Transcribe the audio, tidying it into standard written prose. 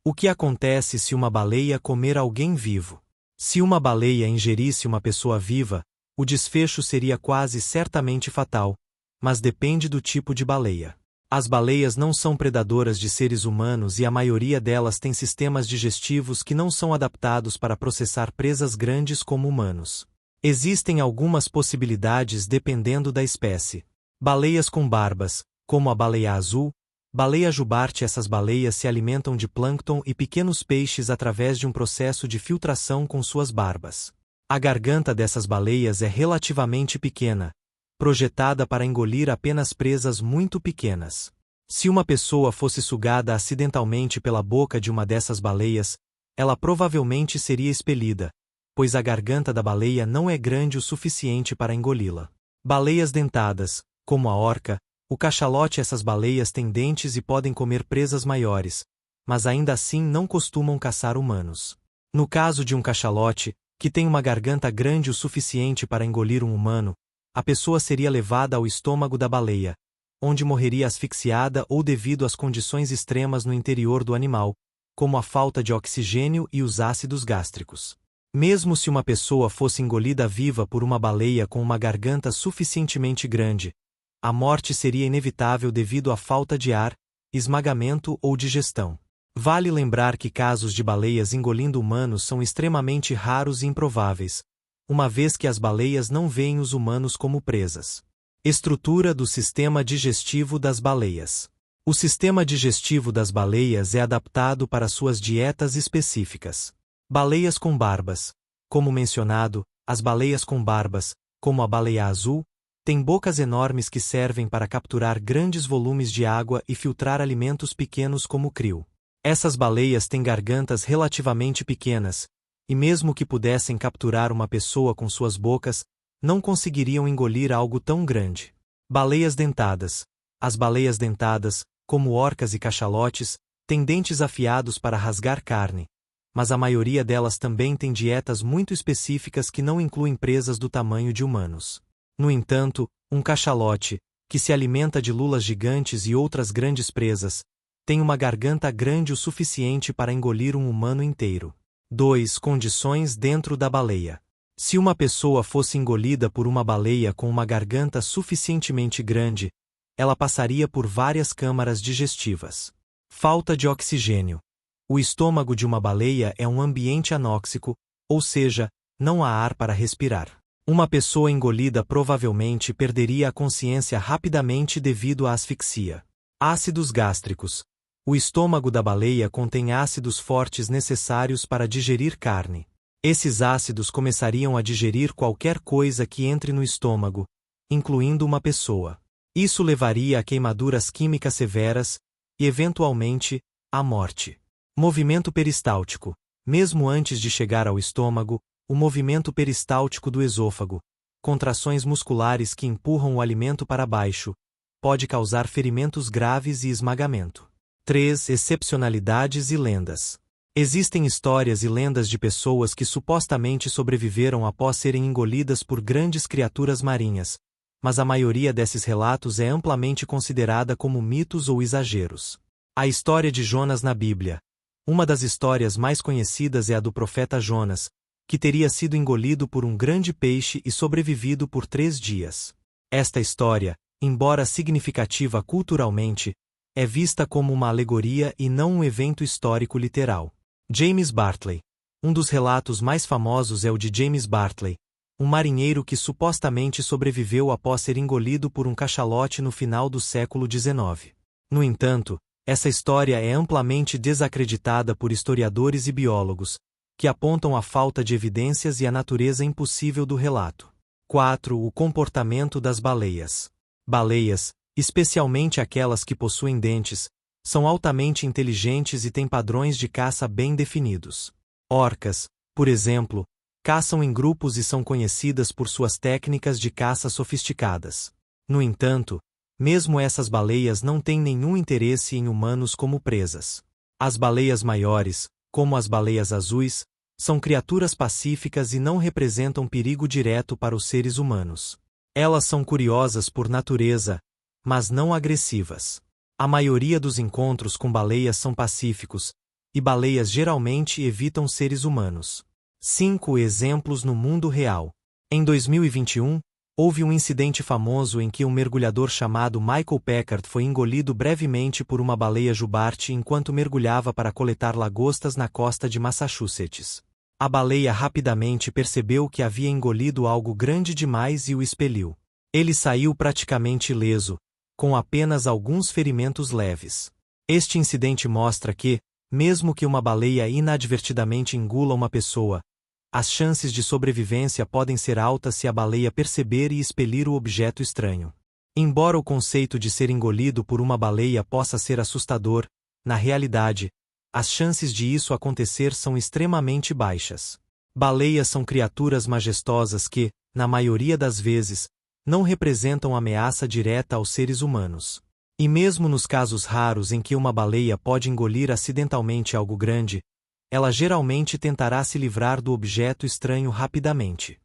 O que acontece se uma baleia comer alguém vivo? Se uma baleia ingerisse uma pessoa viva, o desfecho seria quase certamente fatal, mas depende do tipo de baleia. As baleias não são predadoras de seres humanos e a maioria delas tem sistemas digestivos que não são adaptados para processar presas grandes como humanos. Existem algumas possibilidades dependendo da espécie. Baleias com barbas, como a baleia azul, baleia jubarte. Essas baleias se alimentam de plâncton e pequenos peixes através de um processo de filtração com suas barbas. A garganta dessas baleias é relativamente pequena, projetada para engolir apenas presas muito pequenas. Se uma pessoa fosse sugada acidentalmente pela boca de uma dessas baleias, ela provavelmente seria expelida, pois a garganta da baleia não é grande o suficiente para engoli-la. Baleias dentadas, como a orca, o cachalote. Essas baleias têm dentes e podem comer presas maiores, mas ainda assim não costumam caçar humanos. No caso de um cachalote, que tem uma garganta grande o suficiente para engolir um humano, a pessoa seria levada ao estômago da baleia, onde morreria asfixiada ou devido às condições extremas no interior do animal, como a falta de oxigênio e os ácidos gástricos. Mesmo se uma pessoa fosse engolida viva por uma baleia com uma garganta suficientemente grande, a morte seria inevitável devido à falta de ar, esmagamento ou digestão. Vale lembrar que casos de baleias engolindo humanos são extremamente raros e improváveis, uma vez que as baleias não veem os humanos como presas. Estrutura do sistema digestivo das baleias. O sistema digestivo das baleias é adaptado para suas dietas específicas. Baleias com barbas. Como mencionado, as baleias com barbas, como a baleia azul, têm bocas enormes que servem para capturar grandes volumes de água e filtrar alimentos pequenos como krill. Essas baleias têm gargantas relativamente pequenas, e mesmo que pudessem capturar uma pessoa com suas bocas, não conseguiriam engolir algo tão grande. Baleias dentadas. As baleias dentadas, como orcas e cachalotes, têm dentes afiados para rasgar carne, mas a maioria delas também tem dietas muito específicas que não incluem presas do tamanho de humanos. No entanto, um cachalote, que se alimenta de lulas gigantes e outras grandes presas, tem uma garganta grande o suficiente para engolir um humano inteiro. 2. Condições dentro da baleia. Se uma pessoa fosse engolida por uma baleia com uma garganta suficientemente grande, ela passaria por várias câmaras digestivas. Falta de oxigênio. O estômago de uma baleia é um ambiente anóxico, ou seja, não há ar para respirar. Uma pessoa engolida provavelmente perderia a consciência rapidamente devido à asfixia. Ácidos gástricos. O estômago da baleia contém ácidos fortes necessários para digerir carne. Esses ácidos começariam a digerir qualquer coisa que entre no estômago, incluindo uma pessoa. Isso levaria a queimaduras químicas severas e, eventualmente, à morte. Movimento peristáltico. Mesmo antes de chegar ao estômago, o movimento peristáltico do esôfago, contrações musculares que empurram o alimento para baixo, pode causar ferimentos graves e esmagamento. 3. Excepcionalidades e lendas. Existem histórias e lendas de pessoas que supostamente sobreviveram após serem engolidas por grandes criaturas marinhas, mas a maioria desses relatos é amplamente considerada como mitos ou exageros. A história de Jonas na Bíblia. Uma das histórias mais conhecidas é a do profeta Jonas, que teria sido engolido por um grande peixe e sobrevivido por 3 dias. Esta história, embora significativa culturalmente, é vista como uma alegoria e não um evento histórico literal. James Bartley. Um dos relatos mais famosos é o de James Bartley, um marinheiro que supostamente sobreviveu após ser engolido por um cachalote no final do século XIX. No entanto, essa história é amplamente desacreditada por historiadores e biólogos, que apontam a falta de evidências e a natureza impossível do relato. 4. O comportamento das baleias. Baleias, especialmente aquelas que possuem dentes, são altamente inteligentes e têm padrões de caça bem definidos. Orcas, por exemplo, caçam em grupos e são conhecidas por suas técnicas de caça sofisticadas. No entanto, mesmo essas baleias não têm nenhum interesse em humanos como presas. As baleias maiores, como as baleias azuis, são criaturas pacíficas e não representam perigo direto para os seres humanos. Elas são curiosas por natureza, mas não agressivas. A maioria dos encontros com baleias são pacíficos, e baleias geralmente evitam seres humanos. 5 exemplos no mundo real. Em 2021, houve um incidente famoso em que um mergulhador chamado Michael Packard foi engolido brevemente por uma baleia jubarte enquanto mergulhava para coletar lagostas na costa de Massachusetts. A baleia rapidamente percebeu que havia engolido algo grande demais e o expeliu. Ele saiu praticamente ileso, com apenas alguns ferimentos leves. Este incidente mostra que, mesmo que uma baleia inadvertidamente engula uma pessoa, as chances de sobrevivência podem ser altas se a baleia perceber e expelir o objeto estranho. Embora o conceito de ser engolido por uma baleia possa ser assustador, na realidade, as chances de isso acontecer são extremamente baixas. Baleias são criaturas majestosas que, na maioria das vezes, não representam ameaça direta aos seres humanos. E mesmo nos casos raros em que uma baleia pode engolir acidentalmente algo grande, ela geralmente tentará se livrar do objeto estranho rapidamente.